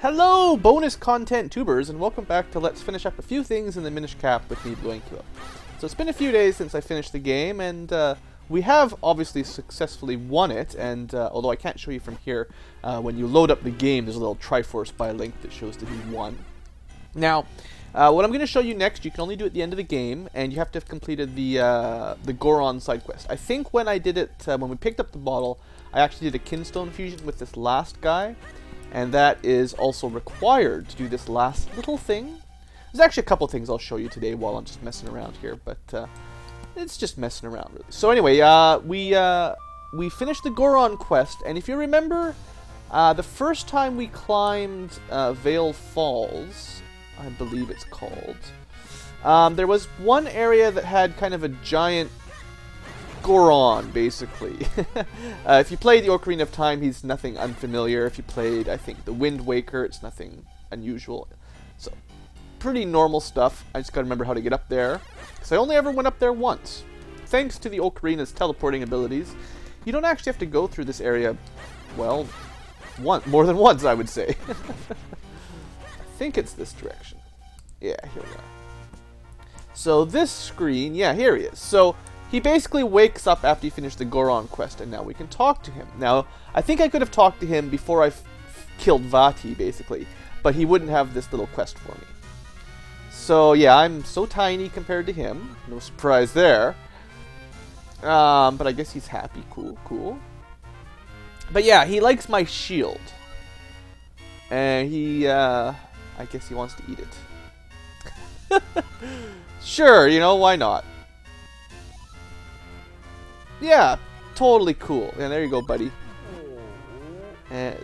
Hello, bonus content tubers, and welcome back to Let's Finish Up a Few Things in the Minish Cap with me, BlueAnkylo. So it's been a few days since I finished the game, and we have obviously successfully won it, and although I can't show you from here, when you load up the game, there's a little Triforce by link that shows that we won. Now, what I'm going to show you next, you can only do at the end of the game, and you have to have completed the Goron side quest. I think when I did it, when we picked up the bottle, I actually did a Kinstone fusion with this last guy, and that is also required to do this last little thing. There's actually a couple things I'll show you today while I'm just messing around here, but it's just messing around, really. So anyway, we finished the Goron quest, and if you remember, the first time we climbed Vale Falls, I believe it's called, there was one area that had kind of a giant Goron, basically. If you played the Ocarina of Time, he's nothing unfamiliar. If you played, I think, the Wind Waker, it's nothing unusual. So, pretty normal stuff. I just gotta remember how to get up there, because I only ever went up there once. Thanks to the Ocarina's teleporting abilities, you don't actually have to go through this area, well, more than once, I would say. I think it's this direction. Yeah, here we are. So this screen, yeah, here he is. So he basically wakes up after you finish the Goron quest, and now we can talk to him. Now, I think I could have talked to him before I killed Vati, basically, but he wouldn't have this little quest for me. So, yeah, I'm so tiny compared to him. No surprise there. But I guess he's happy. Cool, cool. But yeah, he likes my shield. And he, I guess he wants to eat it. Sure, you know, why not? Yeah, totally cool. And there you go, buddy.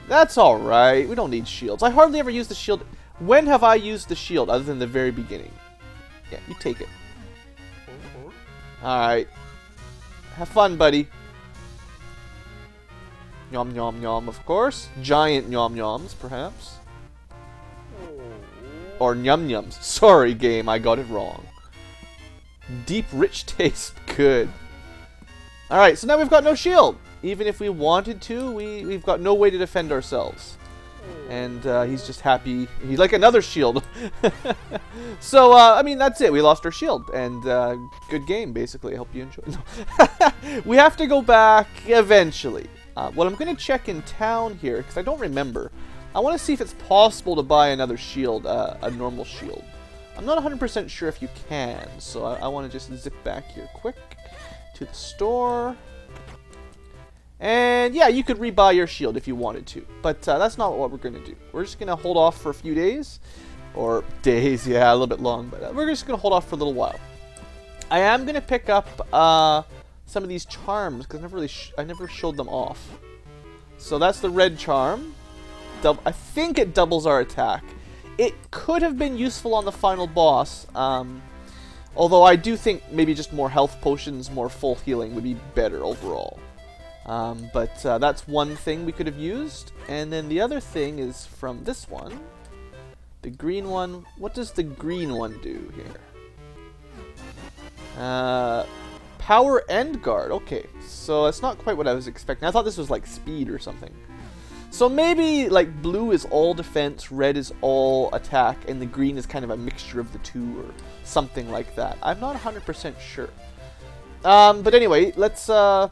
That's alright. We don't need shields. I hardly ever use the shield. When have I used the shield other than the very beginning? Yeah, you take it. Alright. Have fun, buddy. Yum, yum, yum, of course. Giant yum yums, perhaps. Or yum yums. Sorry, game, I got it wrong. Deep, rich taste. Good. Alright, so now we've got no shield. Even if we wanted to, we've got no way to defend ourselves. And he's just happy. He'd like another shield. So, I mean, that's it. We lost our shield. And good game, basically. I hope you enjoyed. No. We have to go back eventually. Well, I'm going to check in town here, because I don't remember. I want to see if it's possible to buy another shield, a normal shield. I'm not 100% sure if you can, so I want to just zip back here quick to the store. And yeah, you could rebuy your shield if you wanted to, but that's not what we're going to do. We're just going to hold off for a few days, or days, yeah, a little bit long, but we're just going to hold off for a little while. I am going to pick up some of these charms, because I never showed them off. So that's the red charm. I think it doubles our attack. It could have been useful on the final boss, although I do think maybe just more health potions, more full healing would be better overall. But that's one thing we could have used. And then the other thing is from this one. The green one. What does the green one do here? Power and guard. Okay, so that's not quite what I was expecting. I thought this was like speed or something. So maybe like blue is all defense, red is all attack, and the green is kind of a mixture of the two or something like that. I'm not 100% sure. But anyway, let's I'll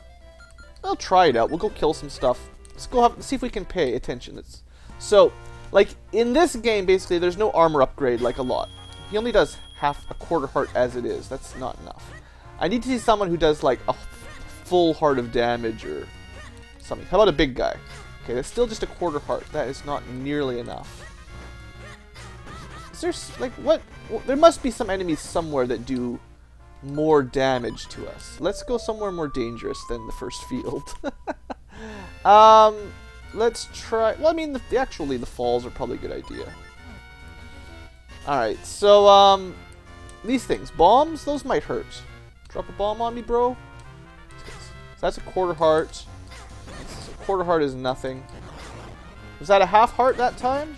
try it out. We'll go kill some stuff. Let's go see if we can pay attention. So, like in this game, basically, there's no armor upgrade like a lot. He only does a quarter heart as it is. That's not enough. I need to see someone who does like a full heart of damage or something. How about a big guy? Okay, that's still just a quarter heart. That is not nearly enough. Is there, like, what? Well, there must be some enemies somewhere that do more damage to us. Let's go somewhere more dangerous than the first field. Let's try... Well, I mean, actually, the falls are probably a good idea. Alright, so, these things. Bombs? Those might hurt. Drop a bomb on me, bro? So that's a quarter heart. Quarter heart is nothing. Was that a half heart that time?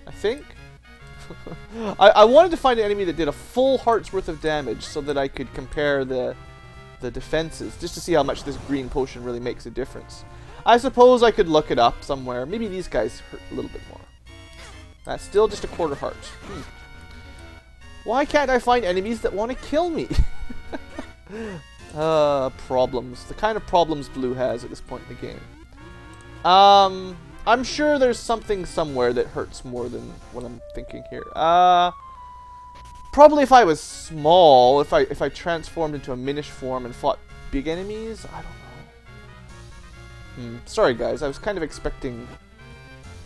I think. I wanted to find an enemy that did a full heart's worth of damage so that I could compare the defenses, just to see how much this green potion really makes a difference. I suppose I could look it up somewhere. Maybe these guys hurt a little bit more. That's still just a quarter heart. Why can't I find enemies that want to kill me? Problems. The kind of problems Blue has at this point in the game. I'm sure there's something somewhere that hurts more than what I'm thinking here. Probably if I was small, if I transformed into a Minish form and fought big enemies, I don't know. Sorry guys, I was kind of expecting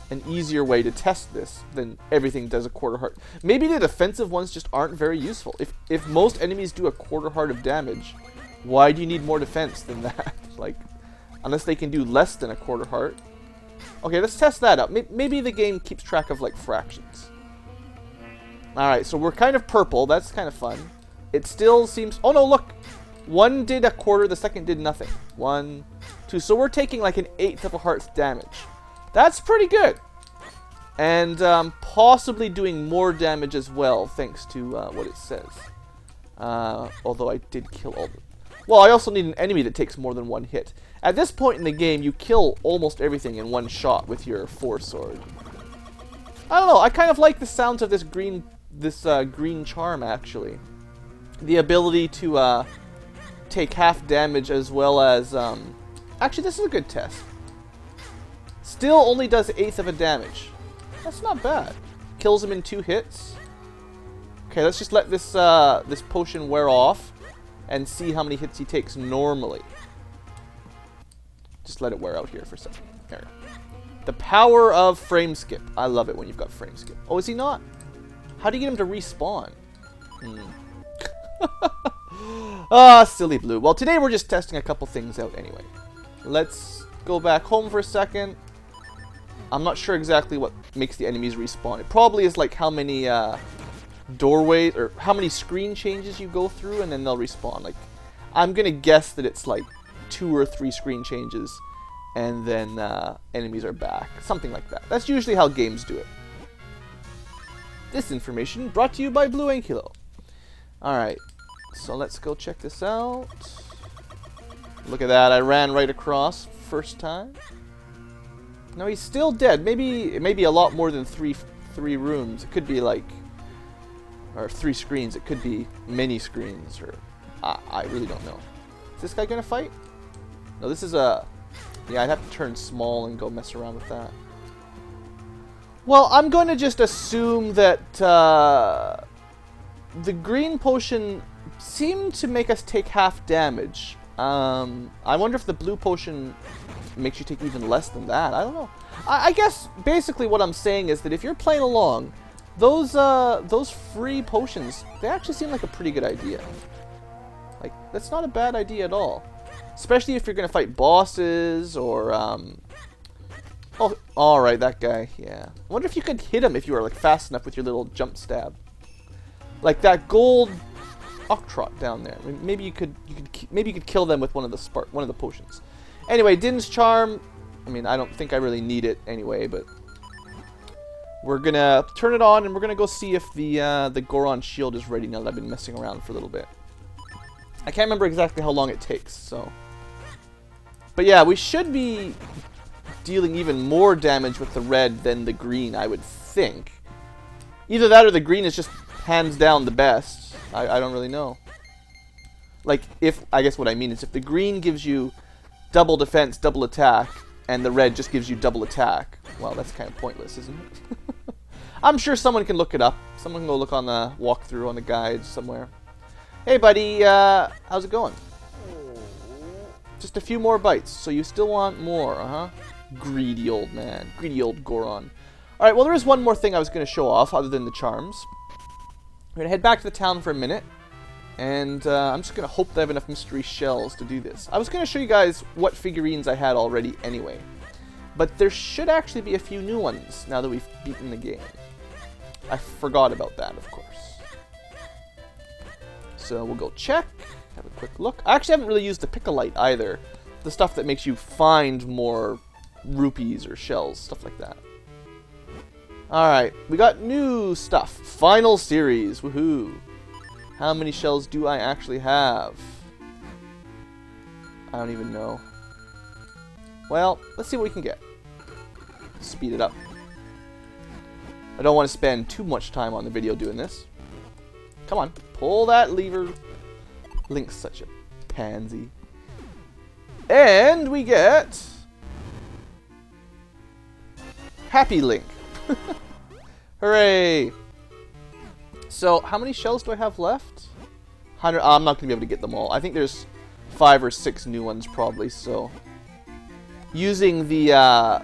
an easier way to test this than everything does a quarter heart. Maybe the defensive ones just aren't very useful. If most enemies do a quarter heart of damage, why do you need more defense than that? Like, unless they can do less than a quarter heart. Okay, let's test that out. Maybe the game keeps track of, like, fractions. Alright, so we're kind of purple. That's kind of fun. It still seems... Oh, no, look! One did a quarter, the second did nothing. 1, 2. So we're taking, like, an 1/8 of a heart's damage. That's pretty good! And possibly doing more damage as well, thanks to what it says. Although I did kill all the... Well, I also need an enemy that takes more than one hit. At this point in the game, you kill almost everything in one shot with your 4-sword. I don't know, I kind of like the sounds of this green charm, actually. The ability to take half damage as well as... Actually, this is a good test. Still only does 1/8 of a damage. That's not bad. Kills him in 2 hits. Okay, let's just let this this potion wear off and see how many hits he takes normally. Just let it wear out here for a second. There. The power of frame skip. I love it when you've got frame skip. Oh, is he not? How do you get him to respawn? Ah, silly Blue. Well, today we're just testing a couple things out anyway. Let's go back home for a second. I'm not sure exactly what makes the enemies respawn. It probably is like how many doorways or how many screen changes you go through and then they'll respawn. Like, I'm gonna guess that it's like 2 or 3 screen changes and then enemies are back. Something like that. That's usually how games do it. This information brought to you by BlueAnkylo. Alright, so let's go check this out. Look at that, I ran right across first time. No, he's still dead. Maybe it may be a lot more than three rooms. It could be like, or 3 screens. It could be many screens, or I really don't know. Is this guy gonna fight? No, this is a... Yeah, I'd have to turn small and go mess around with that. Well, I'm going to just assume that the green potion seemed to make us take half damage. I wonder if the blue potion makes you take even less than that. I don't know. I guess basically what I'm saying is that if you're playing along, those free potions, they actually seem like a pretty good idea. Like, that's not a bad idea at all. Especially if you're going to fight bosses or, Oh, alright, that guy, yeah. I wonder if you could hit him if you were, like, fast enough with your little jump stab. Like that gold Octorok down there. Maybe you could kill them with one of the potions. Anyway, Din's Charm. I mean, I don't think I really need it anyway, but we're gonna turn it on and we're gonna go see if the Goron shield is ready now that I've been messing around for a little bit. I can't remember exactly how long it takes, so. But yeah, we should be dealing even more damage with the red than the green, I would think. Either that or the green is just hands down the best. I don't really know. Like, I guess what I mean is if the green gives you double defense, double attack, and the red just gives you double attack, well, that's kind of pointless, isn't it? I'm sure someone can look it up. Someone can go look on the walkthrough on the guide somewhere. Hey, buddy, how's it going? Just a few more bites, so you still want more, uh-huh? Greedy old man. Greedy old Goron. Alright, well, there is one more thing I was going to show off, other than the charms. We're going to head back to the town for a minute, and I'm just going to hope that I have enough mystery shells to do this. I was going to show you guys what figurines I had already anyway, but there should actually be a few new ones now that we've beaten the game. I forgot about that, of course. So we'll go check, have a quick look. I actually haven't really used the pick-a-light either. The stuff that makes you find more rupees or shells, stuff like that. Alright, we got new stuff. Final series, woohoo. How many shells do I actually have? I don't even know. Well, let's see what we can get. Speed it up. I don't want to spend too much time on the video doing this. Come on, pull that lever. Link's such a pansy. And we get... Happy Link. Hooray! So, how many shells do I have left? 100. I'm not going to be able to get them all. I think there's 5 or 6 new ones probably, so... Using the 100%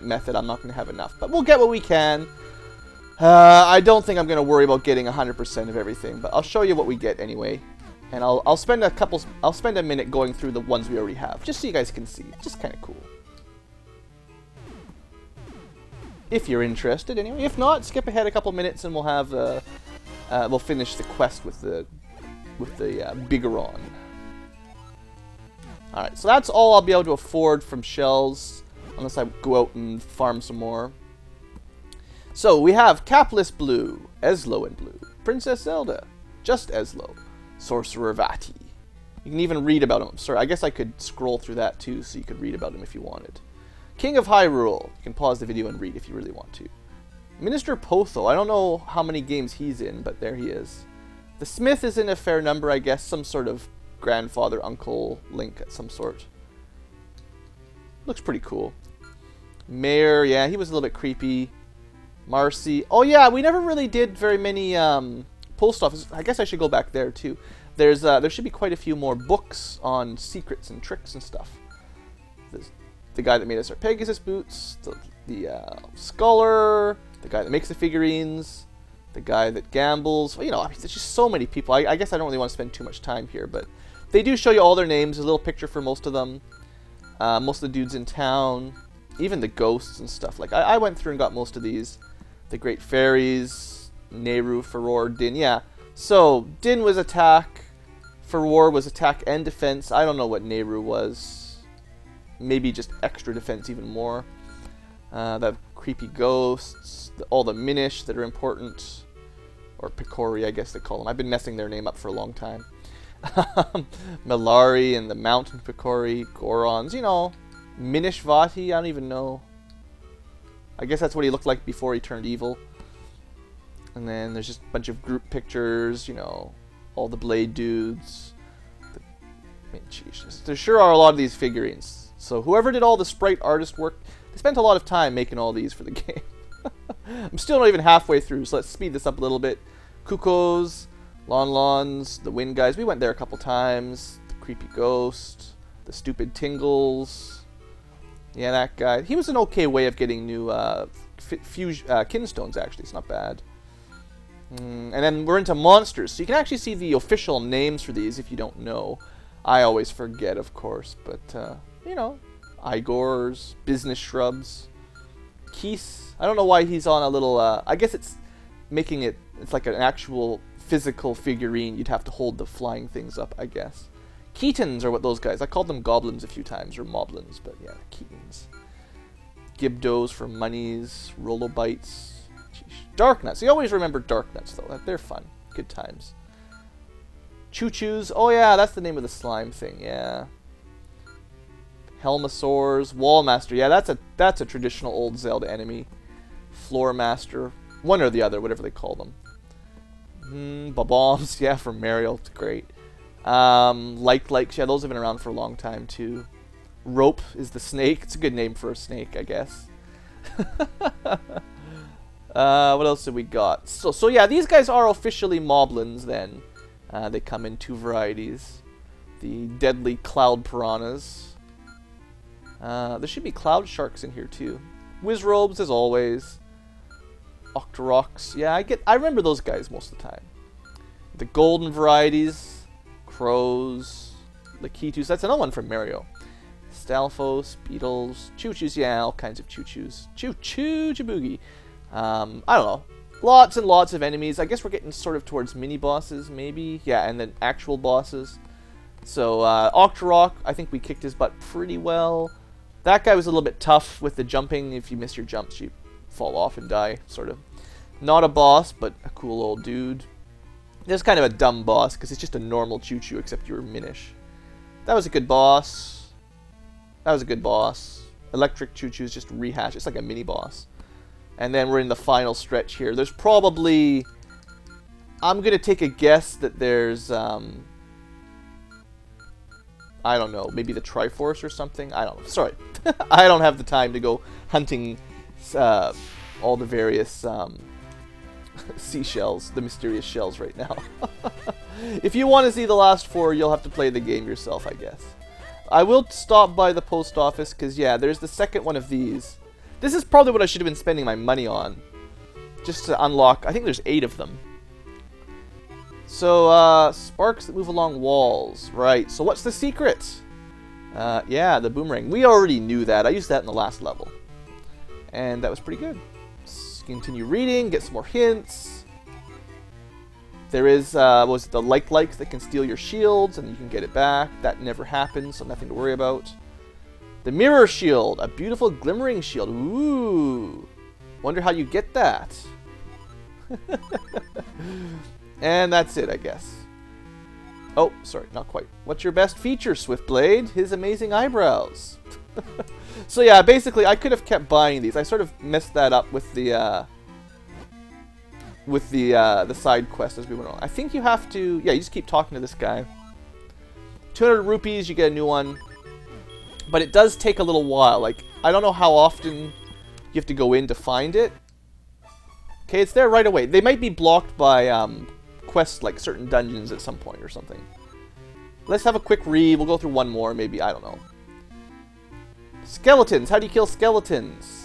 method, I'm not going to have enough. But we'll get what we can. I don't think I'm going to worry about getting 100% of everything, but I'll show you what we get anyway. And I'll spend a minute going through the ones we already have, just so you guys can see. Just kind of cool. If you're interested, anyway. If not, skip ahead a couple minutes and we'll have we'll finish the quest with the Bigaron. All right, so that's all I'll be able to afford from shells, unless I go out and farm some more. So we have Capless Blue, Eslo in Blue, Princess Zelda, Just Eslo, Sorcerer Vati. You can even read about him. Sorry, I guess I could scroll through that too, so you could read about him if you wanted. King of Hyrule. You can pause the video and read if you really want to. Minister Potho. I don't know how many games he's in, but there he is. The Smith is in a fair number, I guess. Some sort of grandfather, uncle, Link of some sort. Looks pretty cool. Mayor, yeah, he was a little bit creepy. Marcy. Oh yeah, we never really did very many post offices. I guess I should go back there too. There should be quite a few more books on secrets and tricks and stuff. There's the guy that made us our Pegasus boots, the scholar, the guy that makes the figurines, the guy that gambles. Well, you know, I mean, there's just so many people. I guess I don't really want to spend too much time here, but they do show you all their names. There's a little picture for most of them. Most of the dudes in town, even the ghosts and stuff. Like I went through and got most of these. The Great Fairies, Nehru, Furore, Din. Yeah. So Din was attack. Furore was attack and defense. I don't know what Nehru was. Maybe just extra defense even more. The creepy ghosts. All the Minish that are important. Or Picori, I guess they call them. I've been messing their name up for a long time. Melari and the Mountain Picori. Gorons, you know. Minish Vati, I don't even know. I guess that's what he looked like before he turned evil. And then there's just a bunch of group pictures, you know. All the Blade dudes. I mean, geez, there sure are a lot of these figurines. So whoever did all the sprite artist work, they spent a lot of time making all these for the game. I'm still not even halfway through, so let's speed this up a little bit. Kukos, Lon-Lons, the Wind guys. We went there a couple times. The creepy ghost, the stupid Tingles. Yeah, that guy. He was an okay way of getting new kinstones, actually. It's not bad. And then we're into monsters. So you can actually see the official names for these if you don't know. I always forget, of course. But, you know, Igors, business shrubs. Keese. I don't know why he's on a little... I guess it's making it... It's like an actual physical figurine. You'd have to hold the flying things up, I guess. Keatons are what those guys. I called them goblins a few times, or moblins, but yeah, Keatons. Gibdos for monies, Rolobites. Darknuts. You always remember Darknuts, though. They're fun. Good times. Choo-choos. Oh, yeah, that's the name of the slime thing, yeah. Helmosaurs. Wallmaster. Yeah, that's a traditional old Zelda enemy. Floormaster. One or the other, whatever they call them. Bob-ombs. Yeah, from Mario. It's great. Likes, yeah, those have been around for a long time too. Rope is the snake. It's a good name for a snake, I guess. What else have we got? So yeah, these guys are officially moblins then. They come in 2 varieties. The deadly cloud piranhas. There should be cloud sharks in here too. Wizrobes as always. Octoroks. Yeah, I remember those guys most of the time. The golden varieties. Crows, Lakitus, that's another one from Mario. Stalfos, Beetles, Choo-choos, yeah, all kinds of Choo-choos. Choo-choo, Jaboogie. I don't know. Lots and lots of enemies. I guess we're getting sort of towards mini-bosses, maybe. Yeah, and then actual bosses. So, Octorok, I think we kicked his butt pretty well. That guy was a little bit tough with the jumping. If you miss your jumps, you fall off and die, sort of. Not a boss, but a cool old dude. This is kind of a dumb boss, because it's just a normal Choo-choo, except you were Minish. That was a good boss. That was a good boss. Electric Choo-Choo's just rehash. It's like a mini boss. And then we're in the final stretch here. There's probably... I'm going to take a guess that there's... I don't know. Maybe the Triforce or something? I don't know. Sorry. I don't have the time to go hunting all the various seashells, the mysterious shells right now. If you want to see the last 4, you'll have to play the game yourself, I guess. I will stop by the post office because, yeah, there's the second one of these. This is probably what I should have been spending my money on. Just to unlock, I think there's 8 of them. So, sparks that move along walls. Right, so what's the secret? Yeah, the boomerang. We already knew that. I used that in the last level. And that was pretty good. Let's continue reading, get some more hints. There is, what was it, the likes that can steal your shields, and you can get it back. That never happens, so nothing to worry about. The mirror shield, a beautiful glimmering shield. Ooh, wonder how you get that. And that's it, I guess. Oh, sorry, not quite. What's your best feature, Swiftblade? His amazing eyebrows. So yeah, basically, I could have kept buying these. I sort of messed that up with the side quest as we went on. I think you have to, yeah, you just keep talking to this guy. 200 rupees, you get a new one. But it does take a little while. Like, I don't know how often you have to go in to find it. Okay, it's there right away. They might be blocked by quests, like certain dungeons at some point or something. Let's have a quick read. We'll go through one more, maybe. I don't know. Skeletons. How do you kill skeletons?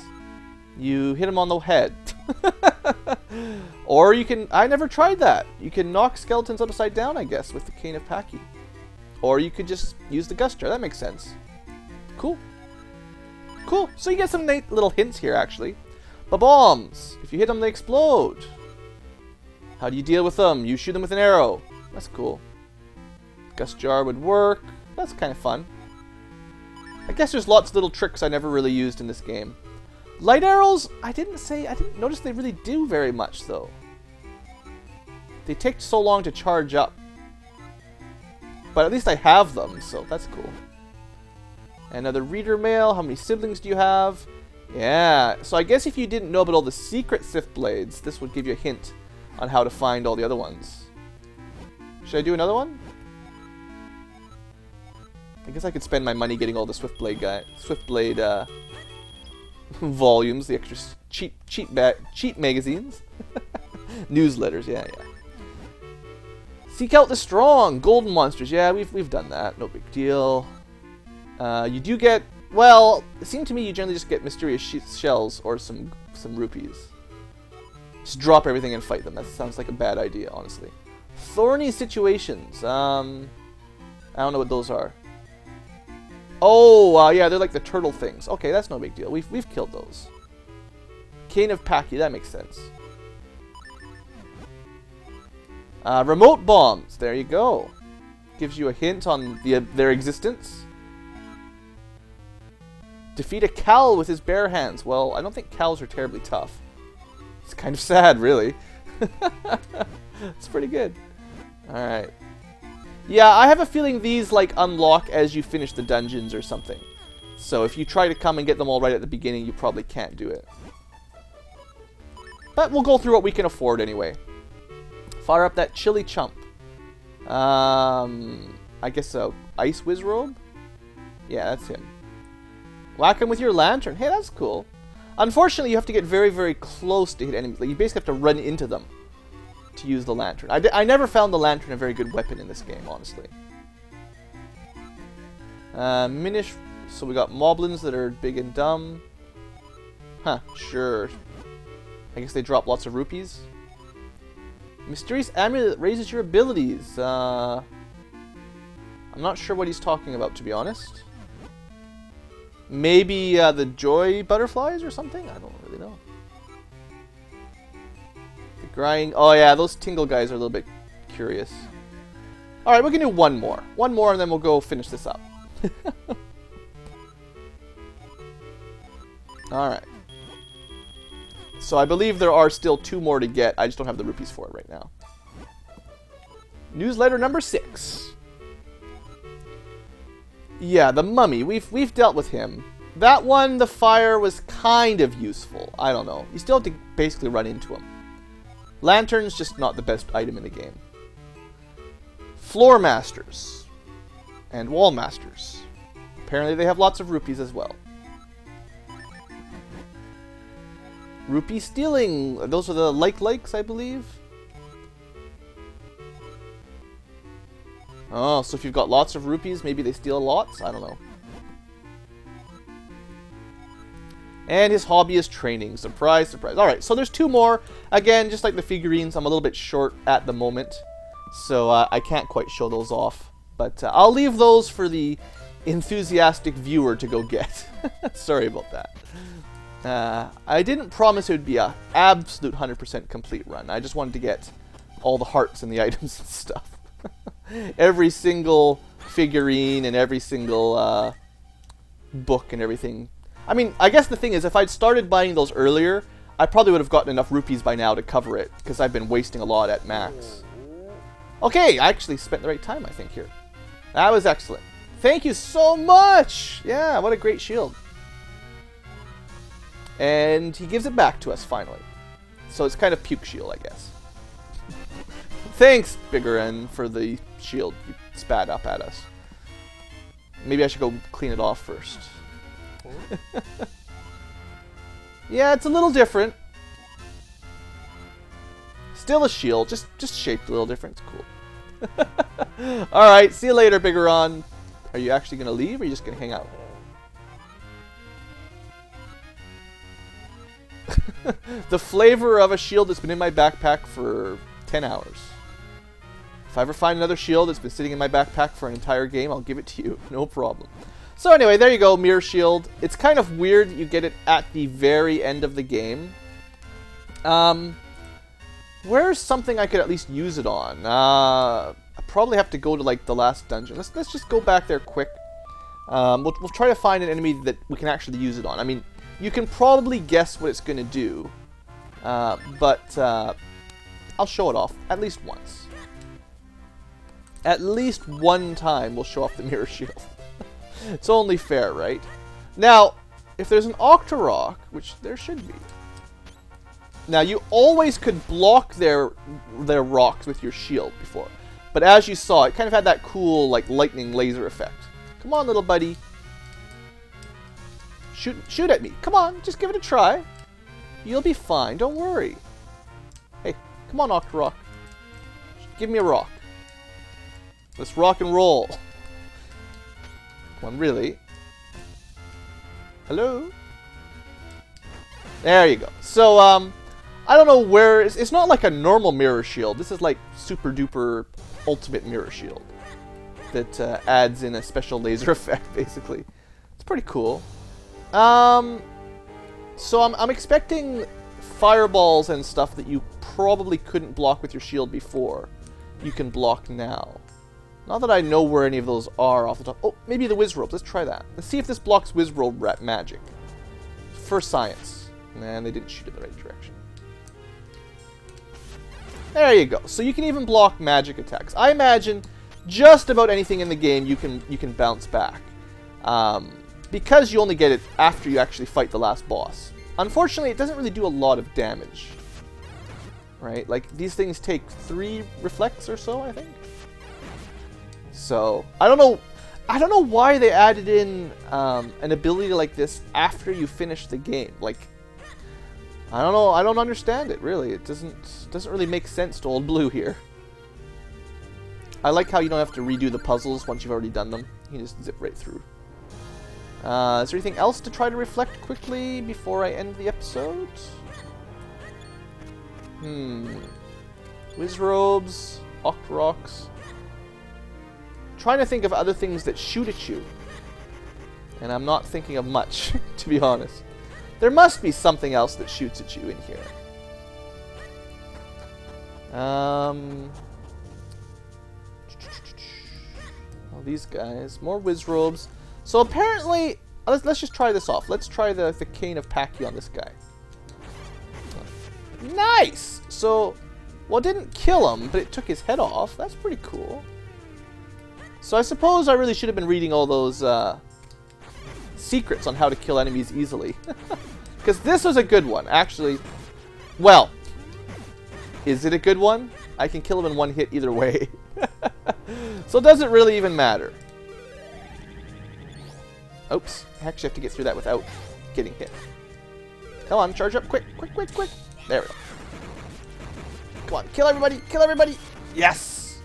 You hit them on the head. Or you can... I never tried that. You can knock skeletons upside down, I guess, with the Cane of Paki. Or you could just use the Gust Jar. That makes sense. Cool. Cool. So you get some neat little hints here, actually. Bombs. If you hit them, they explode. How do you deal with them? You shoot them with an arrow. That's cool. Gust Jar would work. That's kind of fun. I guess there's lots of little tricks I never really used in this game. Light arrows, I didn't notice they really do very much, though. They take so long to charge up. But at least I have them, so that's cool. Another reader mail. How many siblings do you have? Yeah, so I guess if you didn't know about all the secret Sith Blades, this would give you a hint on how to find all the other ones. Should I do another one? I guess I could spend my money getting all the Swiftblade volumes, the extra cheap magazines. Newsletters, yeah. Seek out the strong, golden monsters. Yeah, we've done that. No big deal. You do get, well, it seemed to me you generally just get mysterious shells or some rupees. Just drop everything and fight them. That sounds like a bad idea, honestly. Thorny situations. I don't know what those are. Oh, yeah, they're like the turtle things. Okay, that's no big deal. We've killed those. Cane of Paki, that makes sense. Remote bombs. There you go. Gives you a hint on their existence. Defeat a cow with his bare hands. Well, I don't think cows are terribly tough. It's kind of sad, really. It's pretty good. Alright. Yeah, I have a feeling these, like, unlock as you finish the dungeons or something. So if you try to come and get them all right at the beginning, you probably can't do it. But we'll go through what we can afford anyway. Fire up that chili chump. I guess a ice whiz robe? Yeah, that's him. Whack him with your lantern. Hey, that's cool. Unfortunately, you have to get very, very close to hit enemies. Like, you basically have to run into them to use the lantern. I never found the lantern a very good weapon in this game, honestly. Minish. So we got moblins that are big and dumb. Huh, sure. I guess they drop lots of rupees. Mysterious amulet that raises your abilities. I'm not sure what he's talking about, to be honest. Maybe the joy butterflies or something? I don't really know. The grind. Oh yeah, those tingle guys are a little bit curious. Alright, we can do one more. One more and then we'll go finish this up. Alright. So I believe there are still 2 more to get. I just don't have the rupees for it right now. Newsletter number 6. Yeah, the mummy. We've dealt with him. That one, the fire was kind of useful. I don't know. You still have to basically run into him. Lantern's just not the best item in the game. Floor masters. And wall masters. Apparently they have lots of rupees as well. Rupee stealing. Those are the likes, I believe. Oh, so if you've got lots of rupees, maybe they steal lots? I don't know. And his hobby is training. Surprise, surprise. Alright, so there's 2 more. Again, just like the figurines, I'm a little bit short at the moment. So I can't quite show those off. But I'll leave those for the enthusiastic viewer to go get. Sorry about that. I didn't promise it would be a absolute 100% complete run. I just wanted to get all the hearts and the items and stuff. Every single figurine and every single book and everything. I mean, I guess the thing is, if I'd started buying those earlier, I probably would have gotten enough rupees by now to cover it, because I've been wasting a lot at max. Okay, I actually spent the right time, I think, here. That was excellent. Thank you so much! Yeah, what a great shield. And he gives it back to us, finally. So it's kind of puke shield, I guess. Thanks, Bigger N, for the shield you spat up at us. Maybe I should go clean it off first. Yeah, it's a little different. Still a shield, just shaped a little different. It's cool. Alright, see you later, Biggeron. Are you actually going to leave, or are you just going to hang out? The flavor of a shield that's been in my backpack for 10 hours. If I ever find another shield that's been sitting in my backpack for an entire game, I'll give it to you. No problem. So anyway, there you go, Mirror Shield. It's kind of weird that you get it at the very end of the game. Where's something I could at least use it on? I probably have to go to like the last dungeon. Let's just go back there quick. We'll try to find an enemy that we can actually use it on. I mean, you can probably guess what it's going to do, but I'll show it off at least once. At least one time we'll show off the Mirror Shield. It's only fair, right? Now, if there's an Octorok, which there should be. Now, you always could block their rocks with your shield before. But as you saw, it kind of had that cool, like, lightning laser effect. Come on, little buddy. Shoot at me. Come on, just give it a try. You'll be fine, don't worry. Hey, come on, Octorok. Give me a rock. Let's rock and roll. Come on, really? Hello? There you go. So, I don't know where... It's not like a normal mirror shield. This is like super duper ultimate mirror shield. That adds in a special laser effect, basically. It's pretty cool. So I'm expecting fireballs and stuff that you probably couldn't block with your shield before. You can block now. Not that I know where any of those are off the top. Oh, maybe the whiz robes. Let's try that. Let's see if this blocks whiz robe magic. For science. Man, they didn't shoot in the right direction. There you go. So you can even block magic attacks. I imagine just about anything in the game you can bounce back. Because you only get it after you actually fight the last boss. Unfortunately, it doesn't really do a lot of damage. Right? Like, these things take 3 reflects or so, I think. So, I don't know why they added in an ability like this after you finish the game. Like, I don't know, I don't understand it, really. It doesn't really make sense to Old Blue here. I like how you don't have to redo the puzzles once you've already done them. You can just zip right through. Is there anything else to try to reflect quickly before I end the episode? Whiz robes, Octoroks. Trying to think of other things that shoot at you. And I'm not thinking of much, to be honest. There must be something else that shoots at you in here. All these guys. More whiz robes. So apparently, let's just try this off. Let's try the cane of Pachyi on this guy. Nice! So, well, it didn't kill him, but it took his head off. That's pretty cool. So I suppose I really should have been reading all those secrets on how to kill enemies easily. Because this was a good one, actually. Well, is it a good one? I can kill him in one hit either way. So it doesn't really even matter. Oops. I actually have to get through that without getting hit. Come on, charge up. Quick, quick, quick, quick. There we go. Come on, kill everybody, kill everybody. Yes!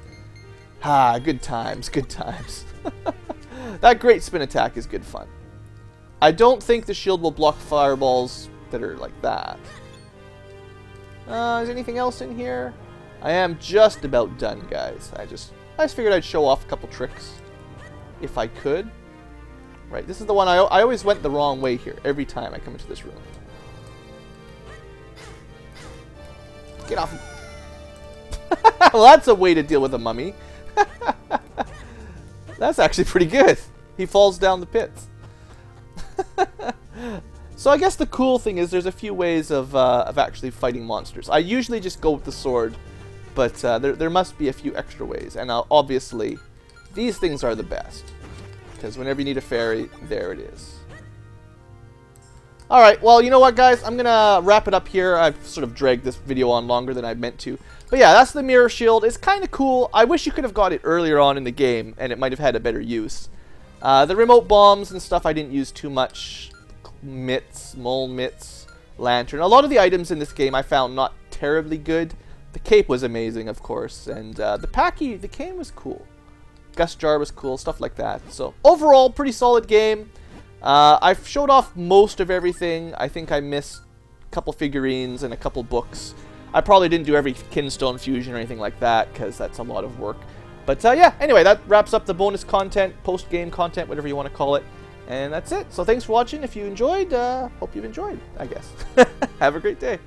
Ah, good times, good times. That great spin attack is good fun. I don't think the shield will block fireballs that are like that. Is there anything else in here? I am just about done, guys. I just figured I'd show off a couple tricks if I could. Right, this is the one I always went the wrong way here every time I come into this room. Get off. Well, that's a way to deal with a mummy. That's actually pretty good. He falls down the pits. So I guess the cool thing is there's a few ways of actually fighting monsters. I usually just go with the sword, but there must be a few extra ways. And obviously, these things are the best. Because whenever you need a fairy, there it is. Alright, well, you know what, guys? I'm going to wrap it up here. I've sort of dragged this video on longer than I meant to. But yeah, that's the mirror shield. It's kind of cool. I wish you could have got it earlier on in the game, and it might have had a better use. The remote bombs and stuff I didn't use too much. Mitts, mole mitts, lantern. A lot of the items in this game I found not terribly good. The cape was amazing, of course. And the cane was cool. Gust jar was cool, stuff like that. So overall, pretty solid game. I've showed off most of everything. I think I missed a couple figurines and a couple books. I probably didn't do every kinstone fusion or anything like that, because that's a lot of work. But yeah, anyway, that wraps up the bonus content, post-game content, whatever you want to call it. And that's it. So thanks for watching. If you enjoyed, hope you've enjoyed, I guess. Have a great day.